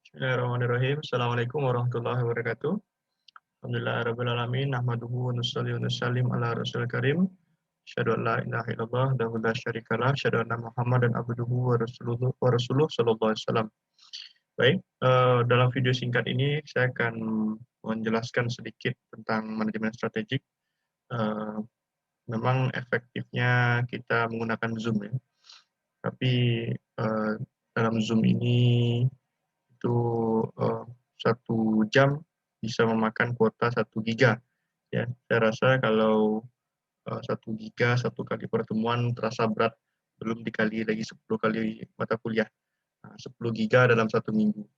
Bismillahirrahmanirrahim. Assalamualaikum warahmatullahi wabarakatuh. Alhamdulillahirabbil alamin. Nahmaduhu wa nusalli wa nusallim ala rasulil karim. Asyhadu an la ilaha illallah wahdahu la syarikalah, asyhadu anna Muhammadan abduhu wa rasuluh sallallahu alaihi wasallam. Baik, dalam video singkat ini saya akan menjelaskan sedikit tentang manajemen strategik. Eee, Memang efektifnya kita menggunakan Zoom ya, tapi, dalam Zoom ini itu, eee, 1 jam bisa memakan kuota 1 GB ya. Saya rasa kalau, 1 giga 1 kali pertemuan terasa berat, belum dikali lagi 10 kali mata kuliah. Nah, 10 GB dalam 1 minggu.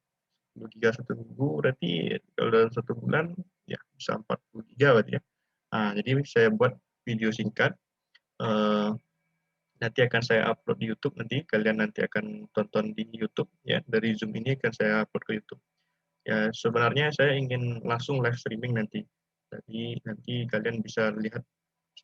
10 GB 1 minggu berarti kalau dalam 1 bulan ya bisa 40 GB berarti ya. Nah, jadi saya buat video singkat, eee, nanti akan saya upload di YouTube nanti, kalian nanti akan tonton di YouTube ya, dari Zoom ini akan saya upload ke YouTube. Ya, sebenarnya saya ingin langsung live streaming nanti. Jadi nanti kalian bisa lihat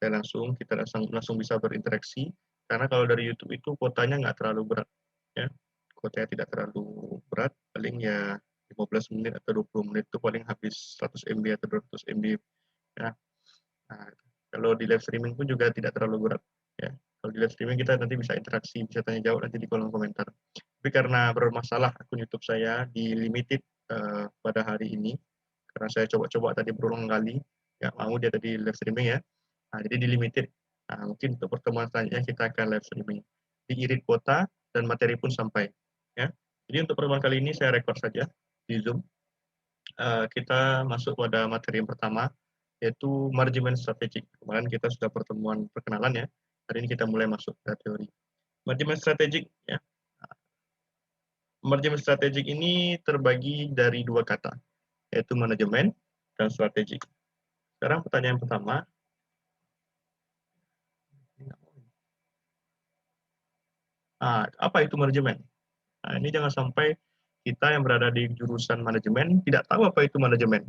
saya langsung, kita langsung langsung bisa berinteraksi. Karena kalau dari YouTube itu kuotanya nggak terlalu berat, ya. Kuotanya tidak terlalu berat, paling ya 15 menit atau 20 menit itu paling habis 100 MB atau 200 MB, ya. Nah, kalau di live streaming pun juga tidak terlalu berat, ya. Kalau di live streaming kita nanti bisa interaksi, bisa tanya jawab nanti di kolom komentar. Tapi karena bermasalah akun YouTube saya di limited, pada hari ini, karena saya coba-coba tadi berulang kali, nggak mau dia tadi live streaming ya. Nah, jadi di limited. Nah, mungkin untuk pertemuan selanjutnya kita akan live streaming. Diirit kuota dan materi pun sampai, ya. Jadi untuk pertemuan kali ini saya record saja di Zoom. Kita masuk pada materi yang pertama, yaitu manajemen strategik. Kemarin kita sudah pertemuan perkenalan ya, hari ini kita mulai masuk ke teori. Manajemen strategik ya. Manajemen strategik ini terbagi dari 2 kata, yaitu manajemen dan strategik. Sekarang pertanyaan pertama, apa itu manajemen? Nah, ini jangan sampai kita yang berada di jurusan manajemen tidak tahu apa itu manajemen,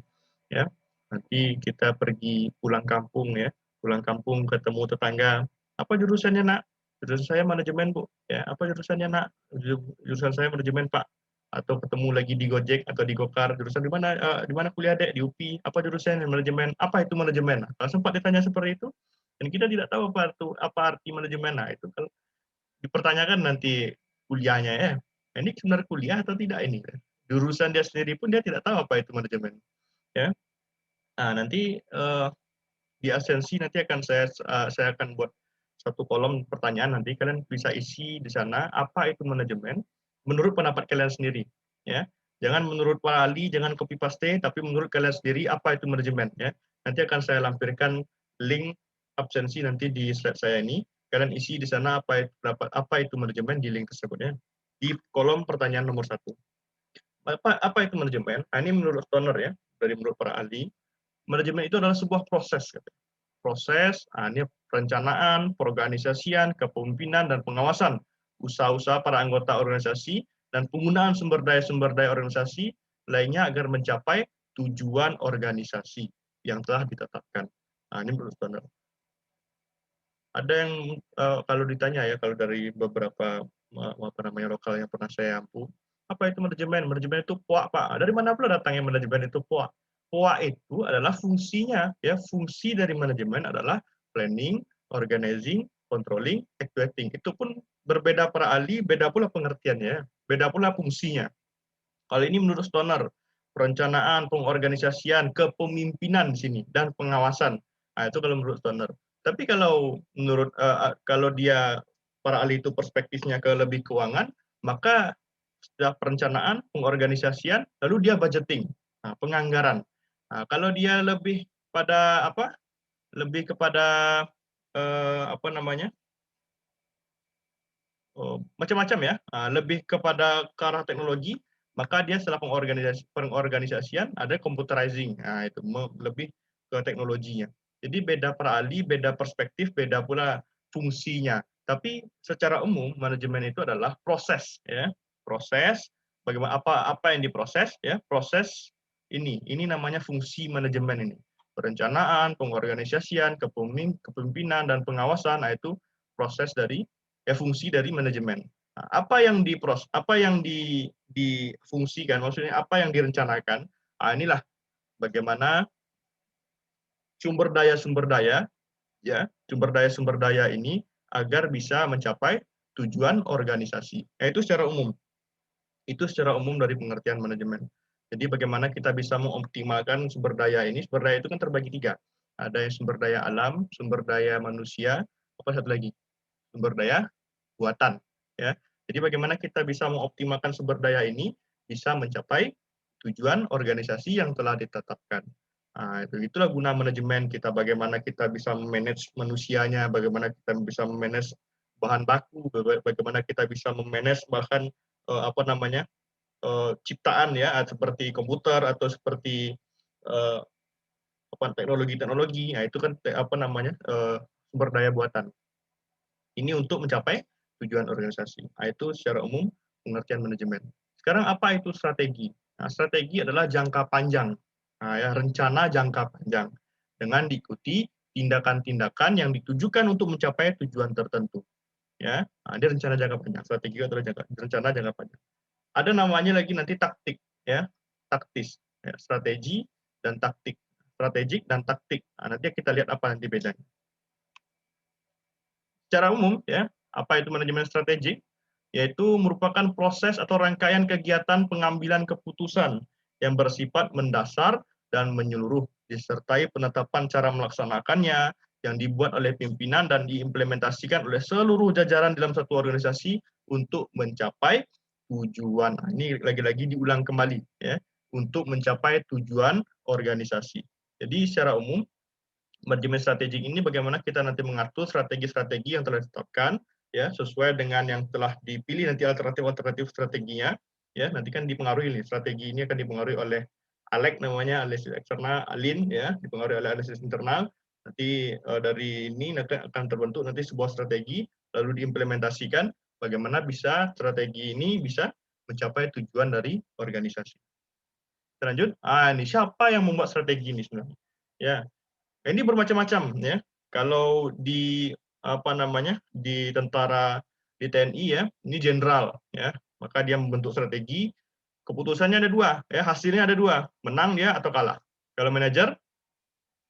ya. Nanti kita pergi pulang kampung ya, pulang kampung ketemu tetangga, "Apa jurusannya, Nak?" "Jurusan saya manajemen, Bu." "Ya, apa jurusannya, Nak?" "Jurusan saya manajemen, Pak." Atau ketemu lagi di Gojek atau di Gokar, "Jurusan di mana kuliah, Dek?" "Di UPI." "Apa jurusannya?" "Manajemen." "Apa itu manajemen?" Nah, kalau sempat ditanya seperti itu, dan kita tidak tahu apa arti manajemen, nah itu kalau dipertanyakan nanti kuliahnya ya, ini sebenarnya kuliah atau tidak ini kan? Jurusan dia sendiri pun dia tidak tahu apa itu manajemen, ya. Nah nanti, di absensi nanti akan saya akan buat satu kolom pertanyaan nanti kalian bisa isi di sana, apa itu manajemen menurut pendapat kalian sendiri, ya. Jangan menurut para ahli, jangan copy paste, tapi menurut kalian sendiri apa itu manajemen, ya. Nanti akan saya lampirkan link absensi nanti di slide saya ini, kalian isi di sana apa itu manajemen di link tersebut ya, di kolom pertanyaan nomor 1. Apa itu manajemen? Nah, ini menurut Stoner ya, dari menurut para ahli, manajemen itu adalah sebuah proses katanya. Proses, ini perencanaan, perorganisasian, kepemimpinan, dan pengawasan usaha-usaha para anggota organisasi dan penggunaan sumber daya organisasi lainnya agar mencapai tujuan organisasi yang telah ditetapkan. Nah, ini menurut Stoner. Ada yang kalau ditanya ya, kalau dari beberapa apa namanya lokal yang pernah saya ampu, apa itu manajemen? Manajemen itu POA, Pak. Dari mana pula datangnya manajemen itu POA? POA itu adalah fungsinya ya, fungsi dari manajemen adalah planning, organizing, controlling, actuating. Itu pun berbeda para ahli, beda pula pengertiannya, beda pula fungsinya. Kalau ini menurut Stoner, perencanaan, pengorganisasian, kepemimpinan di sini dan pengawasan. Nah, itu kalau menurut Stoner. Tapi kalau menurut kalau dia para ahli itu perspektifnya ke lebih keuangan, maka sudah perencanaan, pengorganisasian, lalu dia budgeting, penganggaran. Nah, kalau dia lebih pada apa? Lebih kepada apa namanya? Macam-macam ya, lebih kepada ke arah teknologi, maka dia setelah pengorganisasian ada computerizing, itu lebih ke teknologinya. Jadi beda para ahli, beda perspektif, beda pula fungsinya. Tapi secara umum manajemen itu adalah proses ya, proses bagaimana apa yang diproses ya, proses ini namanya fungsi manajemen ini. Perencanaan, pengorganisasian, kepemimpinan dan pengawasan, itu proses dari fungsi dari manajemen. Nah, apa yang difungsikan, maksudnya apa yang direncanakan. Nah, inilah bagaimana sumber daya ya, sumber daya ini agar bisa mencapai tujuan organisasi. Nah, itu secara umum dari pengertian manajemen. Jadi bagaimana kita bisa mengoptimalkan sumber daya ini. Sumber daya itu kan terbagi tiga. Ada yang sumber daya alam, sumber daya manusia, apa satu lagi? Sumber daya buatan. Ya. Jadi bagaimana kita bisa mengoptimalkan sumber daya ini bisa mencapai tujuan organisasi yang telah ditetapkan. Nah, itulah guna manajemen kita, bagaimana kita bisa memanage manusianya, bagaimana kita bisa memanage bahan baku, bagaimana kita bisa memanage bahkan apa namanya ciptaan ya, seperti komputer atau seperti eh, teknologi-teknologi. Nah, itu kan apa namanya sumber daya buatan. Ini untuk mencapai tujuan organisasi. Nah, itu secara umum pengertian manajemen. Sekarang apa itu strategi? Nah, strategi adalah jangka panjang, nah, ya, rencana jangka panjang dengan diikuti tindakan-tindakan yang ditujukan untuk mencapai tujuan tertentu. Ya, nah, ini rencana jangka panjang. Strategi adalah rencana jangka panjang. Ada namanya lagi nanti taktik, ya, taktis, ya, strategi dan taktik, strategik dan taktik. Nah, nanti kita lihat apa nanti bedanya. Secara umum, ya, apa itu manajemen strategik? Yaitu merupakan proses atau rangkaian kegiatan pengambilan keputusan yang bersifat mendasar dan menyeluruh, disertai penetapan cara melaksanakannya yang dibuat oleh pimpinan dan diimplementasikan oleh seluruh jajaran dalam satu organisasi untuk mencapai tujuan. Nah, ini lagi-lagi diulang kembali, ya, untuk mencapai tujuan organisasi. Jadi secara umum manajemen strategik ini bagaimana kita nanti mengatur strategi-strategi yang telah ditetapkan ya sesuai dengan yang telah dipilih, nanti alternatif strateginya ya, nanti kan dipengaruhi nih, strategi ini akan dipengaruhi oleh ALEK, namanya analisis eksternal, ALIN ya, dipengaruhi oleh analisis internal. Nanti dari ini nanti akan terbentuk nanti sebuah strategi lalu diimplementasikan bagaimana bisa strategi ini bisa mencapai tujuan dari organisasi. Lanjut, ini siapa yang membuat strategi ini sebenarnya? Ya, ini bermacam-macam ya. Kalau di apa namanya di tentara, di TNI ya, ini jenderal ya, maka dia membentuk strategi. Keputusannya ada dua, ya, hasilnya ada dua, menang dia atau kalah. Kalau manajer,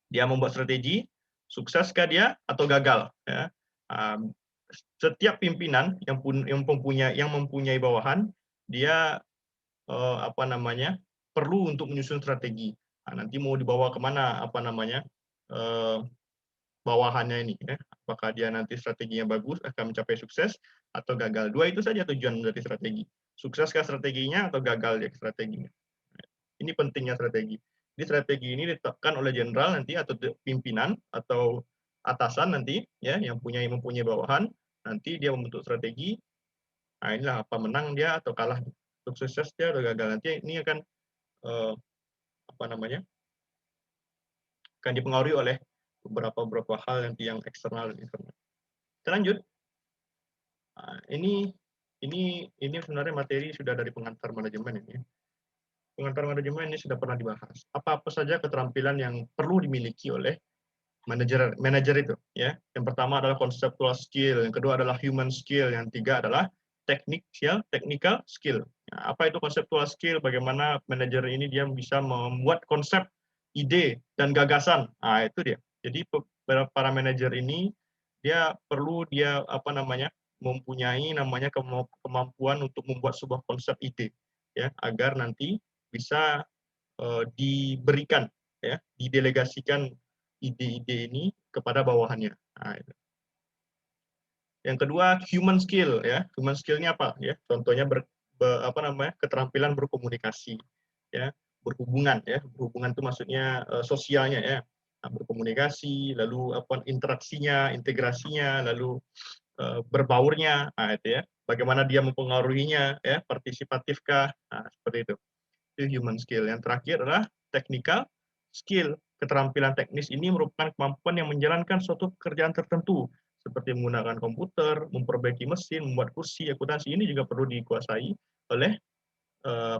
dia membuat strategi, sukseskah dia atau gagal. Ya. Setiap pimpinan yang mempunyai bawahan, dia apa namanya perlu untuk menyusun strategi. Nah, nanti mau dibawa kemana apa namanya bawahannya ini, ya. Apakah dia nanti strateginya bagus akan mencapai sukses atau gagal. Dua itu saja tujuan dari strategi. Sukseskah strateginya atau gagal dia strateginya. Ini pentingnya strategi. Jadi strategi ini ditetapkan oleh jenderal nanti atau pimpinan atau atasan nanti ya yang mempunyai bawahan, nanti dia membentuk strategi. Nah, inilah apa menang dia atau kalah, sukses dia atau gagal. Nanti ini akan apa namanya akan dipengaruhi oleh beberapa hal nanti yang eksternal dan internal. Kita lanjut. Nah, ini sebenarnya materi sudah dari pengantar manajemen ini. Pengantar manajemen ini sudah pernah dibahas. Apa-apa saja keterampilan yang perlu dimiliki oleh manajer itu, ya. Yang pertama adalah conceptual skill, yang kedua adalah human skill, yang tiga adalah technical skill. Nah, apa itu conceptual skill? Bagaimana manajer ini dia bisa membuat konsep, ide dan gagasan. Nah, itu dia. Jadi para manajer ini dia apa namanya mempunyai namanya kemampuan untuk membuat sebuah konsep ide ya agar nanti bisa diberikan ya, didelegasikan ide-ide ini kepada bawahannya. Nah, itu. Yang kedua human skill ya. Human skill-nya apa ya? Contohnya apa namanya? Keterampilan berkomunikasi ya, berhubungan ya. Berhubungan itu maksudnya sosialnya ya. Nah, berkomunikasi, lalu apa interaksinya, integrasinya, lalu berbaurnya, nah, itu ya. Bagaimana dia mempengaruhinya ya, partisipatifkah? Nah, seperti itu. Itu human skill. Yang terakhir adalah technical skill. Keterampilan teknis ini merupakan kemampuan yang menjalankan suatu pekerjaan tertentu, seperti menggunakan komputer, memperbaiki mesin, membuat kursi, akuntansi. Ini juga perlu dikuasai oleh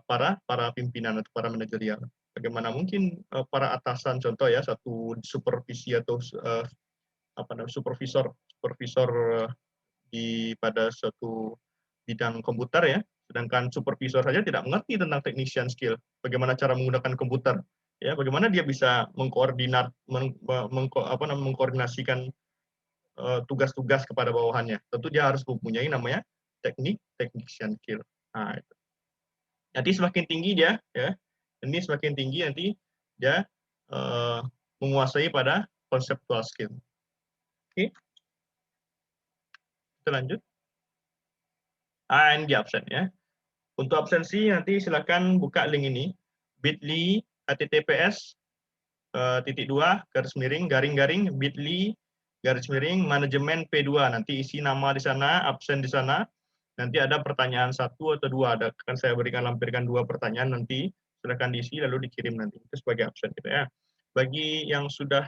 para pimpinan atau para manajerial. Bagaimana mungkin para atasan, contoh ya, satu supervisi atau apa namanya supervisor pada suatu bidang komputer ya, sedangkan supervisor saja tidak mengerti tentang technician skill, bagaimana cara menggunakan komputer, ya, bagaimana dia bisa mengkoordinat, mengkoordinasikan tugas-tugas kepada bawahannya. Tentu dia harus mempunyai namanya technician skill. Nah, itu. Nanti semakin tinggi dia, ya, ini semakin tinggi nanti dia menguasai pada conceptual skill. Oke, kita lanjut. Ini di absen ya. Untuk absensi nanti silakan buka link ini, bit.ly https://bit.ly/manajemen P2. Nanti isi nama di sana, absen di sana. Nanti ada pertanyaan 1 atau 2, akan saya lampirkan 2 pertanyaan nanti, silakan diisi lalu dikirim nanti. Itu sebagai absen gitu ya. Bagi yang sudah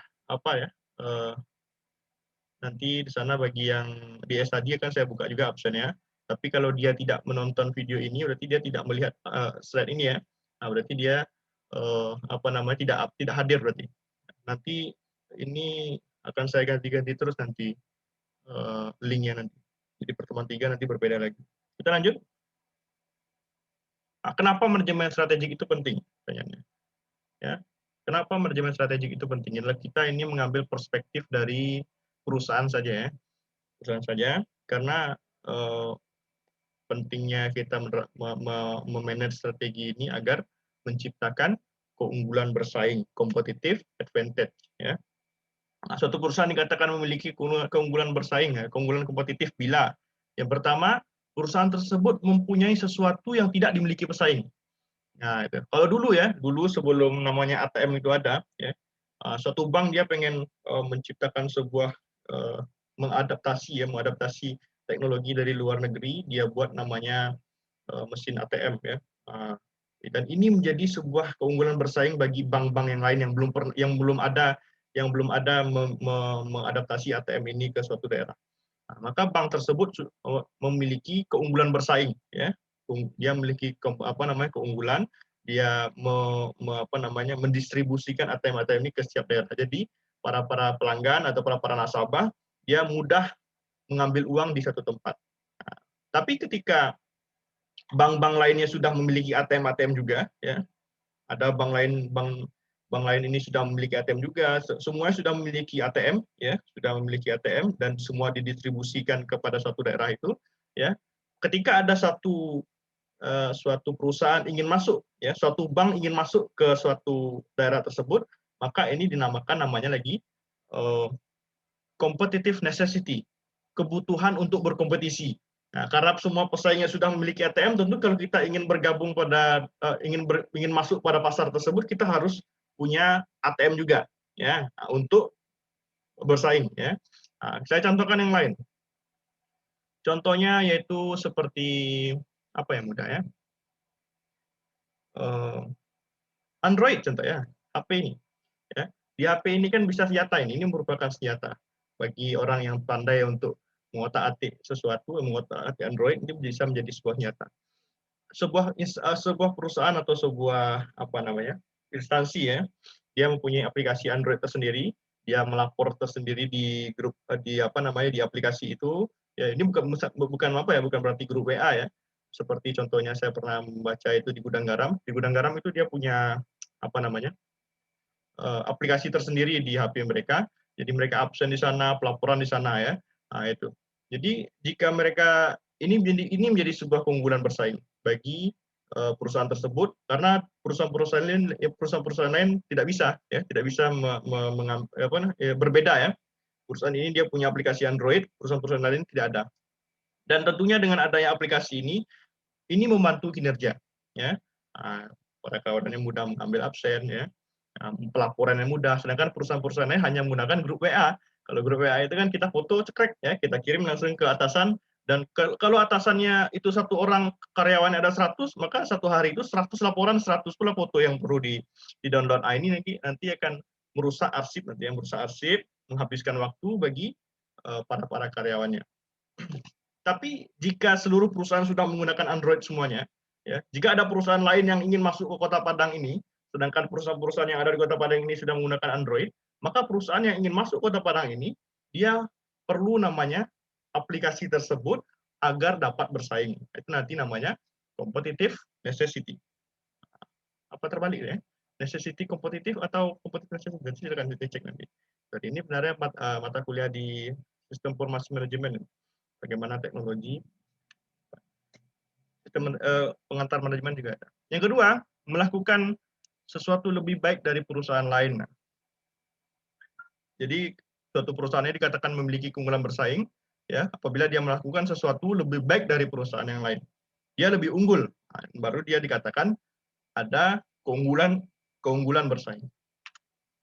nanti di sana bagi yang di tadi akan saya buka juga absennya. Tapi kalau dia tidak menonton video ini, berarti dia tidak melihat slide ini ya. Nah, berarti dia tidak hadir berarti. Nanti ini akan saya ganti-ganti terus nanti linknya nanti. Jadi pertemuan 3 nanti berbeda lagi. Kita lanjut. Kenapa manajemen strategik itu penting? Pertanyaannya. Ya. Kenapa manajemen strategik itu penting? Adalah kita ini mengambil perspektif dari perusahaan saja ya. Perusahaan saja, karena pentingnya kita memanage strategi ini agar menciptakan keunggulan bersaing, competitive advantage. Ya. Nah, suatu perusahaan dikatakan memiliki keunggulan bersaing, ya, keunggulan kompetitif bila yang pertama, perusahaan tersebut mempunyai sesuatu yang tidak dimiliki pesaing. Nah, itu. Kalau dulu ya, dulu sebelum namanya ATM itu ada, ya, suatu bank dia pengen menciptakan sebuah mengadaptasi teknologi dari luar negeri, dia buat namanya mesin ATM ya. Dan ini menjadi sebuah keunggulan bersaing bagi bank-bank yang lain yang belum ada mengadaptasi ATM ini ke suatu daerah. Nah, maka bank tersebut memiliki keunggulan bersaing ya. Dia memiliki keunggulan, dia mendistribusikan ATM-ATM ini ke setiap daerah. Jadi para pelanggan atau para nasabah dia mudah mengambil uang di satu tempat. Nah, tapi ketika bank-bank lainnya sudah memiliki ATM juga, ya, ada bank lain ini sudah memiliki ATM juga, semuanya sudah memiliki ATM, ya, sudah memiliki ATM dan semua didistribusikan kepada suatu daerah itu, ya. Ketika ada suatu perusahaan ingin masuk, ya, suatu bank ingin masuk ke suatu daerah tersebut, maka ini namanya lagi competitive necessity, kebutuhan untuk berkompetisi. Nah, karena semua pesaingnya sudah memiliki ATM, tentu kalau kita ingin bergabung ingin masuk pada pasar tersebut, kita harus punya ATM juga, ya, untuk bersaing, ya. Nah, saya contohkan yang lain. Contohnya yaitu seperti apa yang mudah ya? Android contoh ya, HP ini. Ya. Di HP ini kan bisa senjata ini merupakan senjata bagi orang yang pandai untuk mengotak-atik sesuatu, mengotak-atik Android ini bisa menjadi sebuah senjata. Sebuah perusahaan atau sebuah instansi ya, dia mempunyai aplikasi Android tersendiri, dia melapor tersendiri di grup di aplikasi itu. Ya, ini bukan berarti grup WA ya. Seperti contohnya saya pernah membaca itu di Gudang Garam. Di Gudang Garam itu dia punya aplikasi tersendiri di HP mereka. Jadi mereka absen di sana, pelaporan di sana ya. Nah, itu. Jadi jika mereka ini menjadi sebuah keunggulan bersaing bagi perusahaan tersebut, karena perusahaan-perusahaan lain tidak bisa berbeda ya. Perusahaan ini dia punya aplikasi Android, perusahaan-perusahaan lain tidak ada. Dan tentunya dengan adanya aplikasi ini membantu kinerja ya. Para kawan yang mudah mengambil absen ya. Pelaporan yang mudah, sedangkan perusahaan-perusahaan lain hanya menggunakan grup WA. Kalau grup WA itu kan kita foto cekrek ya, kita kirim langsung ke atasan, dan kalau atasannya itu satu orang karyawannya ada 100, maka satu hari itu 100 laporan, 100 pula foto yang perlu di-download. Ini nanti akan merusak arsip, menghabiskan waktu bagi para karyawannya. Tapi jika seluruh perusahaan sudah menggunakan Android semuanya, ya, jika ada perusahaan lain yang ingin masuk ke Kota Padang ini, sedangkan perusahaan-perusahaan yang ada di Kota Padang ini sudah menggunakan Android, maka perusahaan yang ingin masuk Kota Padang ini, dia perlu namanya aplikasi tersebut agar dapat bersaing. Itu nanti namanya competitive necessity. Apa terbalik ya? Necessity kompetitif atau kompetitif necessity? Nanti silakan dicek nanti. Jadi ini sebenarnya mata kuliah di sistem informasi manajemen. Bagaimana teknologi, sistem pengantar manajemen juga ada. Yang kedua, melakukan sesuatu lebih baik dari perusahaan lain. Nah, jadi suatu perusahaan ini dikatakan memiliki keunggulan bersaing ya apabila dia melakukan sesuatu lebih baik dari perusahaan yang lain. Dia lebih unggul. Nah, baru dia dikatakan ada keunggulan bersaing.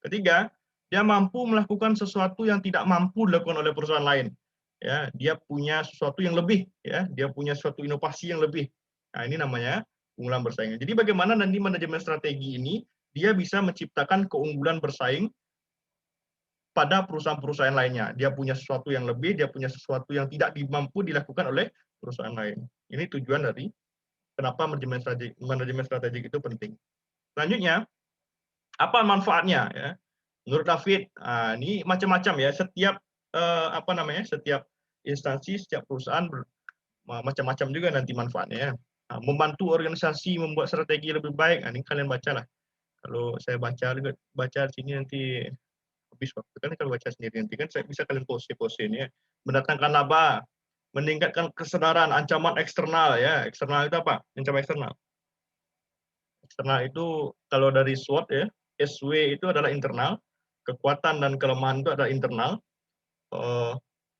Ketiga, dia mampu melakukan sesuatu yang tidak mampu dilakukan oleh perusahaan lain. Ya, dia punya sesuatu yang lebih, ya, dia punya suatu inovasi yang lebih. Nah, ini namanya keunggulan bersaing. Jadi bagaimana nanti manajemen strategi ini dia bisa menciptakan keunggulan bersaing pada perusahaan-perusahaan lainnya. Dia punya sesuatu yang lebih, dia punya sesuatu yang tidak mampu dilakukan oleh perusahaan lain. Ini tujuan dari kenapa manajemen strategik itu penting. Selanjutnya, apa manfaatnya ya? Menurut David, ini macam-macam ya. Setiap instansi, setiap perusahaan macam-macam juga nanti manfaatnya. Ya. Membantu organisasi membuat strategi lebih baik. Ini kalian bacalah. Kalau saya baca di sini nanti habis waktu kan kalau baca sendiri nanti kan saya bisa kalian pose ini ya. Mendatangkan laba, meningkatkan kesadaran ancaman eksternal ya. Eksternal itu apa? Ancaman eksternal. Eksternal itu kalau dari SWOT ya, SW itu adalah internal, kekuatan dan kelemahan itu adalah internal,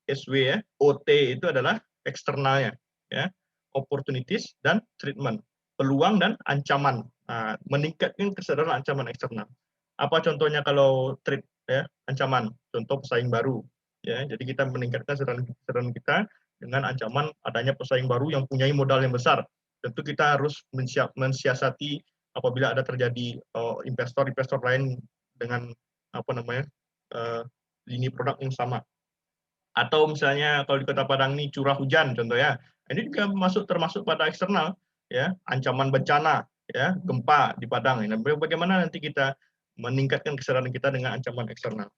SW ya, OT itu adalah eksternalnya, ya, opportunities dan treatment, peluang dan ancaman. Nah, meningkatkan kesadaran ancaman eksternal. Apa contohnya kalau threat ya, ancaman, contoh pesaing baru, ya. Jadi kita meningkatkan kesadaran kita dengan ancaman adanya pesaing baru yang punya modal yang besar. Tentu kita harus mensiasati apabila ada terjadi investor lain dengan lini produk yang sama. Atau misalnya kalau di Kota Padang ini curah hujan contohnya, ini juga termasuk pada eksternal ya, ancaman bencana ya, gempa di Padang. Nah, bagaimana nanti kita meningkatkan kesadaran kita dengan ancaman eksternal.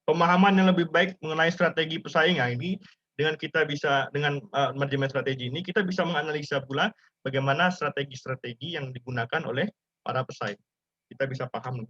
Pemahaman yang lebih baik mengenai strategi pesaing, ini dengan manajemen strategi ini kita bisa menganalisa pula bagaimana strategi-strategi yang digunakan oleh para pesaing. Kita bisa paham.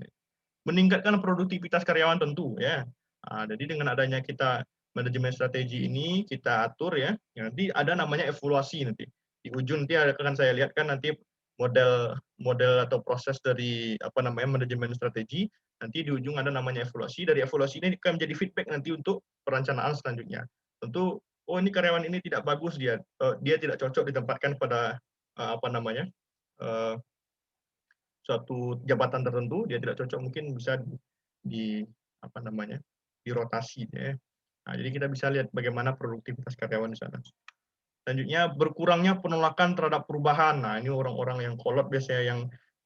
Meningkatkan produktivitas karyawan tentu ya. Jadi dengan adanya kita manajemen strategi ini kita atur ya, nanti ada namanya evaluasi nanti. Di ujung nanti akan saya lihatkan nanti model atau proses dari manajemen strategi, nanti di ujung ada namanya evaluasi. Dari evaluasi ini akan menjadi feedback nanti untuk perencanaan selanjutnya. Tentu ini karyawan ini tidak bagus dia tidak cocok ditempatkan pada suatu jabatan tertentu, dia tidak cocok, mungkin bisa dirotasi ya. Nah, jadi kita bisa lihat bagaimana produktivitas karyawan di sana. Selanjutnya, berkurangnya penolakan terhadap perubahan. Nah, ini orang-orang yang kolot biasanya, yang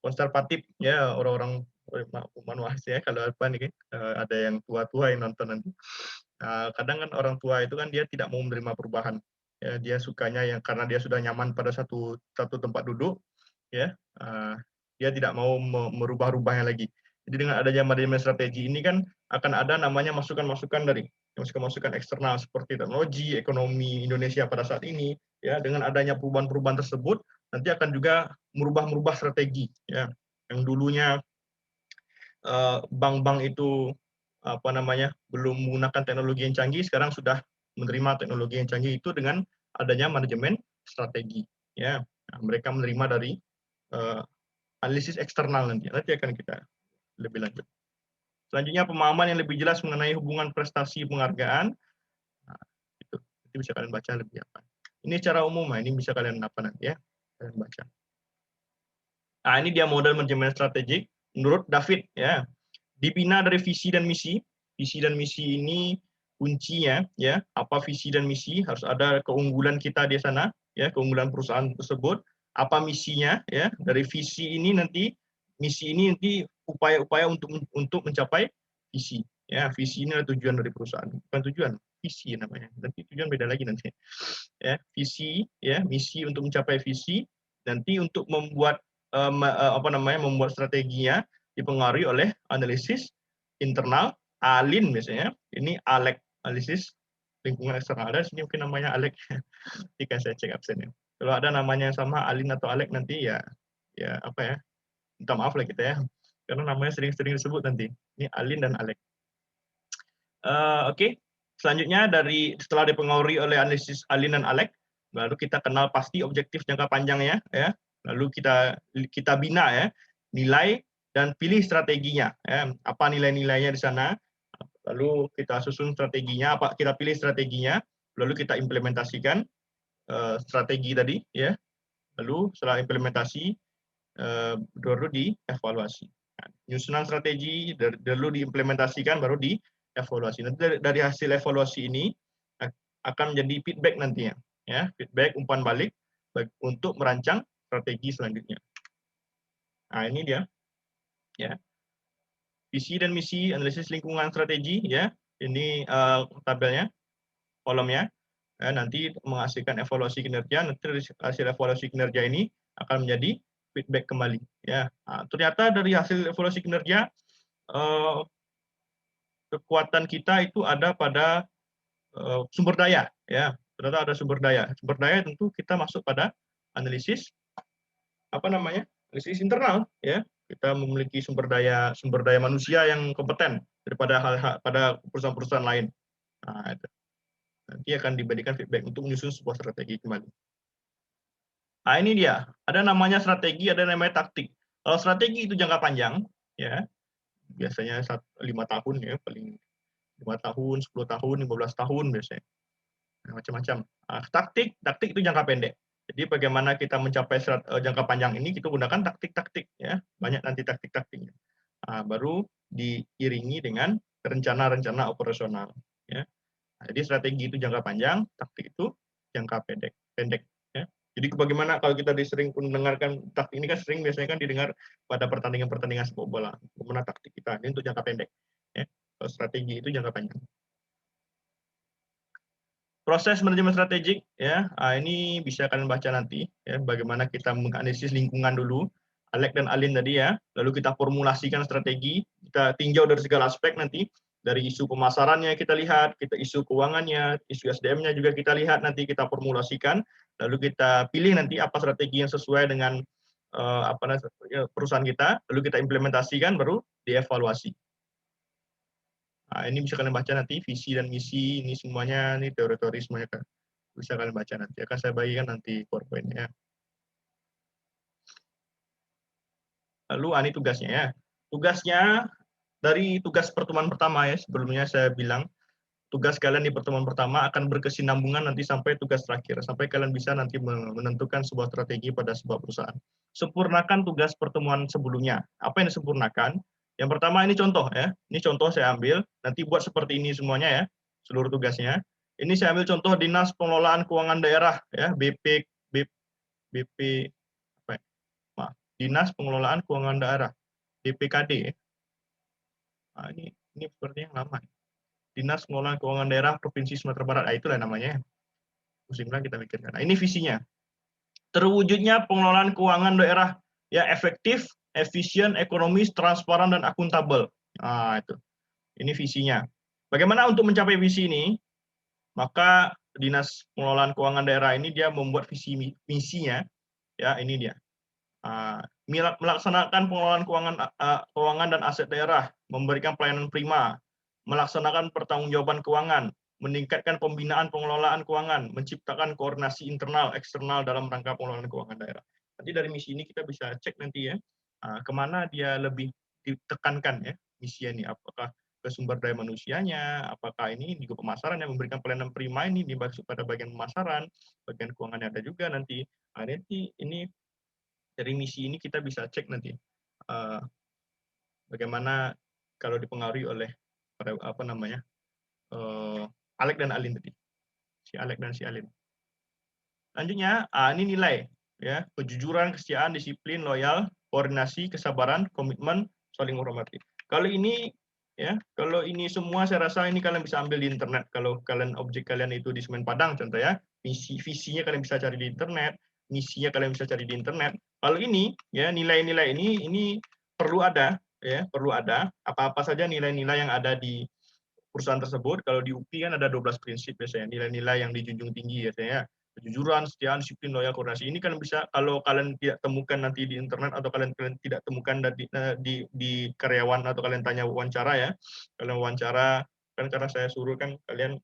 konservatif ya, orang-orang ya, kalau ada yang tua-tua yang nonton nanti. Kadang kan orang tua itu kan dia tidak mau menerima perubahan. Ya, dia sukanya yang karena dia sudah nyaman pada satu tempat duduk, ya, dia tidak mau merubah-rubahnya lagi. Jadi dengan adanya manajemen strategi ini kan akan ada namanya masukan-masukan dari masukan eksternal seperti teknologi, ekonomi Indonesia pada saat ini, ya. Dengan adanya perubahan-perubahan tersebut nanti akan juga merubah strategi, ya. Yang dulunya bank-bank itu belum menggunakan teknologi yang canggih, sekarang sudah menerima teknologi yang canggih itu dengan adanya manajemen strategi, ya. Nah, mereka menerima dari analisis eksternal nanti akan kita lebih lanjut. Selanjutnya, pemahaman yang lebih jelas mengenai hubungan prestasi penghargaan. Nah, itu bisa kalian baca lebih apa. Ini secara umum, ini bisa kalian nanti ya, kalian baca. Nah, ini dia model manajemen strategik menurut David ya. Dibina dari visi dan misi. Visi dan misi ini kuncinya ya. Apa visi dan misi? Harus ada keunggulan kita di sana ya, keunggulan perusahaan tersebut. Apa misinya ya? Dari visi ini nanti upaya-upaya untuk mencapai visi. Ya, visi ini adalah tujuan dari perusahaan. Bukan tujuan, visi namanya. Nanti tujuan beda lagi nanti. Ya, visi ya, misi untuk mencapai visi, nanti untuk membuat membuat strateginya dipengaruhi oleh analisis internal, ALIN misalnya. Ini ALEC, analisis lingkungan eksternal. Ada di sini mungkin namanya Alek, nanti kan saya cek absennya. Kalau ada namanya yang sama Alin atau Alek nanti ya apa ya, minta maaf lah kita ya, karena namanya sering-sering disebut nanti. Ini Alin dan Alek. Oke, selanjutnya setelah dipengaruhi oleh analisis Alin dan Alek, baru kita kenal pasti objektif jangka panjangnya ya. Lalu kita bina ya nilai dan pilih strateginya ya. Apa nilai-nilainya di sana? Lalu kita susun strateginya, kita pilih strateginya, lalu kita implementasikan strategi tadi ya. Lalu setelah implementasi baru dievaluasi. Nah, penyusunan strategi dulu diimplementasikan baru dievaluasi. Nanti dari hasil evaluasi ini akan menjadi feedback nantinya ya, feedback umpan balik untuk merancang strategi selanjutnya. Nah, ini dia ya. Visi dan misi analisis lingkungan strategi ya. Ini tabelnya, kolomnya. Nanti menghasilkan evaluasi kinerja, nanti dari hasil evaluasi kinerja ini akan menjadi feedback kembali ya. Nah, ternyata dari hasil evaluasi kinerja kekuatan kita itu ada pada sumber daya ya. Ternyata ada sumber daya. Sumber daya tentu kita masuk pada analisis analisis internal ya. Kita memiliki sumber daya manusia yang kompeten daripada pada perusahaan-perusahaan lain. Nah, itu. Nanti akan diberikan feedback untuk menyusun sebuah strategi kembali. Nah, ini dia. Ada namanya strategi, ada namanya taktik. Kalau strategi itu jangka panjang, ya biasanya 5 tahun ya, paling 5 tahun, 10 tahun, 15 tahun biasanya. Nah, macam-macam. Nah, taktik itu jangka pendek. Jadi bagaimana kita mencapai jangka panjang ini, kita gunakan taktik-taktik ya. Banyak nanti taktik-taktiknya. Nah, baru diiringi dengan rencana-rencana operasional. Ya. Nah, jadi strategi itu jangka panjang, taktik itu jangka pendek. Ya. Jadi bagaimana kalau kita sering mendengarkan taktik ini kan sering biasanya kan didengar pada pertandingan-pertandingan sepak bola. Bagaimana taktik kita ini untuk jangka pendek. Ya. Kalau strategi itu jangka panjang. Proses manajemen strategik ya, ini bisa kalian baca nanti ya, bagaimana kita menganalisis lingkungan dulu, Alek dan Alin tadi ya, lalu kita formulasikan strategi, kita tinjau dari segala aspek nanti, dari isu pemasarannya kita lihat, kita isu keuangannya, isu SDM-nya juga kita lihat nanti kita formulasikan, lalu kita pilih nanti apa strategi yang sesuai dengan perusahaan kita, lalu kita implementasikan baru dievaluasi. Nah, ini bisa kalian baca nanti visi dan misi, ini semuanya, ini teori-teori semuanya kan bisa kalian baca nanti. Akan saya bagikan nanti PowerPoint-nya. Lalu ini tugasnya ya. Tugasnya dari tugas pertemuan pertama ya, sebelumnya saya bilang tugas kalian di pertemuan pertama akan berkesinambungan nanti sampai tugas terakhir, sampai kalian bisa nanti menentukan sebuah strategi pada sebuah perusahaan. Sempurnakan tugas pertemuan sebelumnya. Apa yang disempurnakan? Yang pertama ini contoh ya. Ini contoh saya ambil, nanti buat seperti ini semuanya ya, seluruh tugasnya. Ini saya ambil contoh Dinas Pengelolaan Keuangan Daerah ya, Dinas Pengelolaan Keuangan Daerah, DPKD ya. Nah, ini sepertinya yang lama. Dinas Pengelolaan Keuangan Daerah Provinsi Sumatera Barat. Itulah namanya. Pusing lah kita pikirkan. Nah, ini visinya. Terwujudnya pengelolaan keuangan daerah ya efektif, efisien, ekonomis, transparan, dan akuntabel. Nah, itu. Ini visinya. Bagaimana untuk mencapai visi ini? Maka Dinas Pengelolaan Keuangan Daerah ini dia membuat visi misinya. Ya, ini dia. Melaksanakan pengelolaan keuangan dan aset daerah, memberikan pelayanan prima, melaksanakan pertanggungjawaban keuangan, meningkatkan pembinaan pengelolaan keuangan, menciptakan koordinasi internal eksternal dalam rangka pengelolaan keuangan daerah. Nanti dari misi ini kita bisa cek nanti ya, kemana dia lebih ditekankan ya misi ini, apakah ke sumber daya manusianya, apakah ini juga pemasaran yang memberikan pelayanan prima ini dimaksud pada bagian pemasaran, bagian keuangannya ada juga nanti. Nanti ini dari misi ini kita bisa cek nanti bagaimana kalau dipengaruhi oleh Alek dan Alin tadi, si Alek dan si Alin. Selanjutnya ini nilai ya, kejujuran, kesetiaan, disiplin, loyal, koordinasi, kesabaran, komitmen, saling menghormati. Kalau ini ya, kalau ini semua saya rasa ini kalian bisa ambil di internet. Kalau objek kalian itu di Semen Padang contoh ya, visinya kalian bisa cari di internet, misinya kalian bisa cari di internet. Kalau ini ya, nilai-nilai ini perlu ada ya, perlu ada apa-apa saja nilai-nilai yang ada di perusahaan tersebut. Kalau di UPI kan ada 12 prinsip biasanya, nilai-nilai yang dijunjung tinggi biasanya. Kejujuran, kesetiaan, disiplin, loyal, koordinasi. Ini kan bisa kalau kalian tidak temukan nanti di internet atau kalian tidak temukan di karyawan atau kalian tanya wawancara ya. Kalian wawancara kan karena saya suruh kan kalian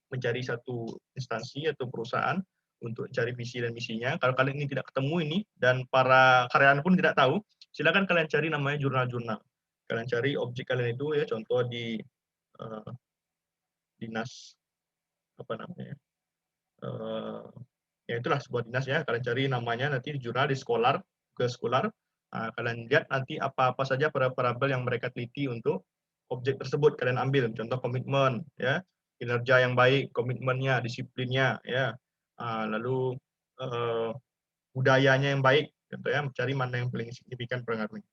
mencari satu instansi atau perusahaan untuk cari visi dan misinya. Kalau kalian ini tidak ketemu ini dan para karyawan pun tidak tahu, silakan kalian cari namanya jurnal-jurnal. Kalian cari objek kalian itu ya, contoh di dinas apa namanya? eh, Ya itulah sebuah dinas ya. Kalian cari namanya nanti di jurnal di Scholar, ke Scholar. Kalian lihat nanti apa-apa saja variabel yang mereka teliti untuk objek tersebut kalian ambil. Contoh komitmen, ya, kinerja yang baik, komitmennya, disiplinnya, ya, lalu budayanya yang baik, contoh ya, mencari mana yang paling signifikan pengaruhnya.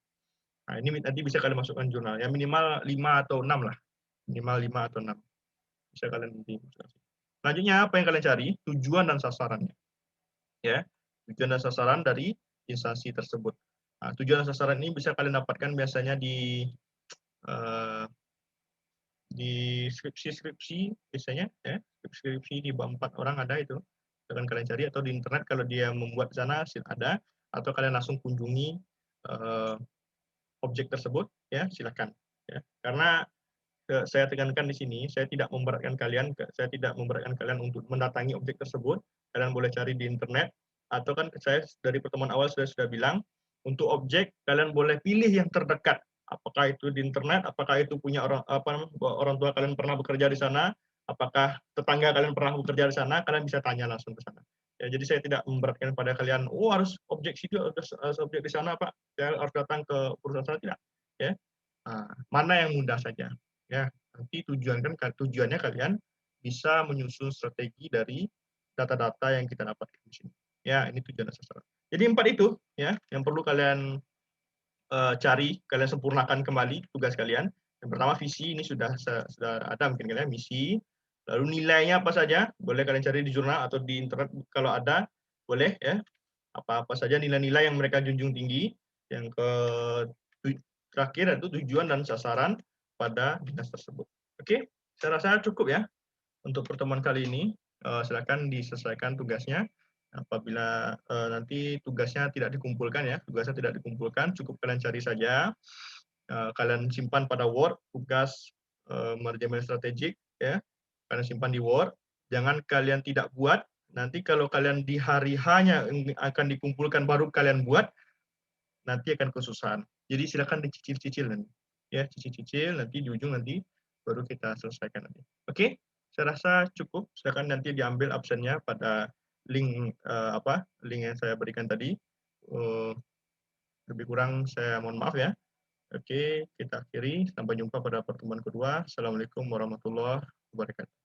Nah, ini nanti bisa kalian masukkan jurnal. Ya minimal 5 atau 6 lah, minimal 5 atau 6 bisa kalian nanti. Selanjutnya apa yang kalian cari? Tujuan dan sasarannya. Ya, tujuan dan sasaran dari instansi tersebut. Tujuan dan sasaran ini bisa kalian dapatkan biasanya uh, di skripsi-skripsi biasanya ya, skripsi di bawah 4 orang ada itu. Akan kalian cari atau di internet kalau dia membuat di sana ada, atau kalian langsung kunjungi objek tersebut ya, silakan ya. Karena saya tekankan di sini, saya tidak memberatkan kalian untuk mendatangi objek tersebut. Kalian boleh cari di internet, atau kan saya dari pertemuan awal sudah bilang, untuk objek kalian boleh pilih yang terdekat. Apakah itu di internet, apakah itu punya orang tua kalian pernah bekerja di sana, apakah tetangga kalian pernah bekerja di sana, kalian bisa tanya langsung ke sana. Ya, jadi saya tidak memberatkan pada kalian, oh harus objek situ, harus objek di sana Pak, saya harus datang ke perusahaan saya, tidak. Ya, mana yang mudah saja. Ya, nanti tujuannya kalian bisa menyusun strategi dari data-data yang kita dapatkan di sini. Ya, ini tujuan dan sasaran. Jadi 4 itu ya yang perlu kalian cari, kalian sempurnakan kembali tugas kalian. Yang pertama visi, ini sudah ada mungkin kalian misi. Lalu nilainya apa saja, boleh kalian cari di jurnal atau di internet kalau ada, boleh ya. Apa-apa saja nilai-nilai yang mereka junjung tinggi. Yang terakhir itu tujuan dan sasaran pada dinas tersebut. Oke, saya rasa cukup ya untuk pertemuan kali ini. Silakan diselesaikan tugasnya. Apabila nanti tugasnya tidak dikumpulkan ya, cukup kalian cari saja. Kalian simpan pada Word, tugas manajemen strategik ya. Kalian simpan di Word. Jangan kalian tidak buat. Nanti kalau kalian di hari hanya akan dikumpulkan baru kalian buat, nanti akan kesusahan. Jadi silakan dicicil-cicil nanti. Ya, cicil-cicil nanti di ujung nanti baru kita selesaikan nanti. Oke, saya rasa cukup. Silakan nanti diambil absennya pada link link yang saya berikan tadi. Lebih kurang saya mohon maaf ya. Oke, kita akhiri. Sampai jumpa pada pertemuan kedua. Assalamualaikum warahmatullahi wabarakatuh.